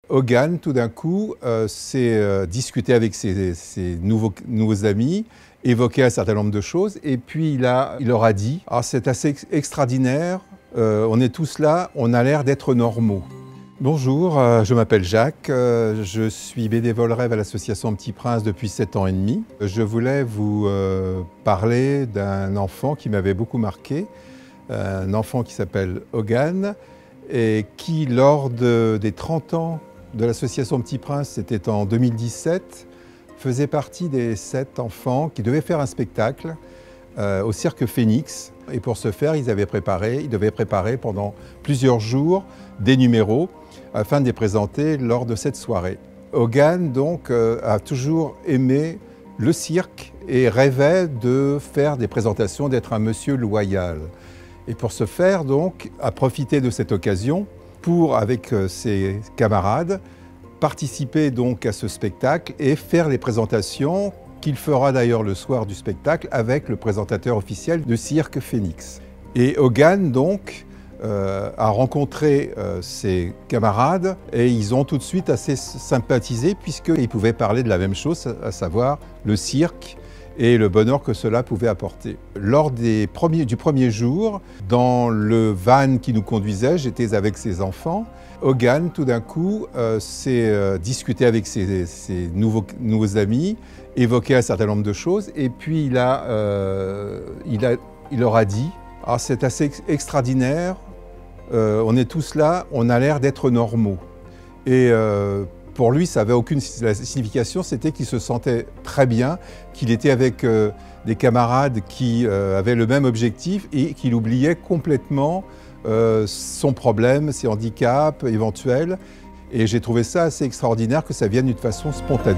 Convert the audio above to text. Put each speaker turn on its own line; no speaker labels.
Hogan, tout d'un coup, s'est discuté avec ses nouveaux amis, évoqué un certain nombre de choses, et puis il leur a dit « c'est assez extraordinaire, on est tous là, on a l'air d'être normaux ». Bonjour, je m'appelle Jacques, je suis bénévole rêve à l'association Petit Prince depuis 7 ans et demi. Je voulais vous parler d'un enfant qui m'avait beaucoup marqué, un enfant qui s'appelle Hogan, et qui, lors des 30 ans de l'association Petit Prince, c'était en 2017, faisait partie des 7 enfants qui devaient faire un spectacle au Cirque Phénix. Et pour ce faire, ils devaient préparer pendant plusieurs jours des numéros afin de les présenter lors de cette soirée. Hogan, donc, a toujours aimé le cirque et rêvait de faire des présentations, d'être un monsieur loyal. Et pour ce faire, donc, a profité de cette occasion pour, avec ses camarades, participer donc à ce spectacle et faire les présentations qu'il fera d'ailleurs le soir du spectacle avec le présentateur officiel de Cirque Phénix. Et Hogan, donc, a rencontré ses camarades et ils ont tout de suite assez sympathisé puisqu'ils pouvaient parler de la même chose, à savoir le cirque et le bonheur que cela pouvait apporter. Lors du premier jour, dans le van qui nous conduisait, j'étais avec ses enfants. Hogan, tout d'un coup, s'est discuté avec ses nouveaux amis, évoqué un certain nombre de choses, et puis il leur a dit « c'est assez extraordinaire, on est tous là, on a l'air d'être normaux ». Et pour lui, ça n'avait aucune signification, c'était qu'il se sentait très bien, qu'il était avec des camarades qui avaient le même objectif et qu'il oubliait complètement son problème, ses handicaps éventuels. Et j'ai trouvé ça assez extraordinaire que ça vienne d'une façon spontanée.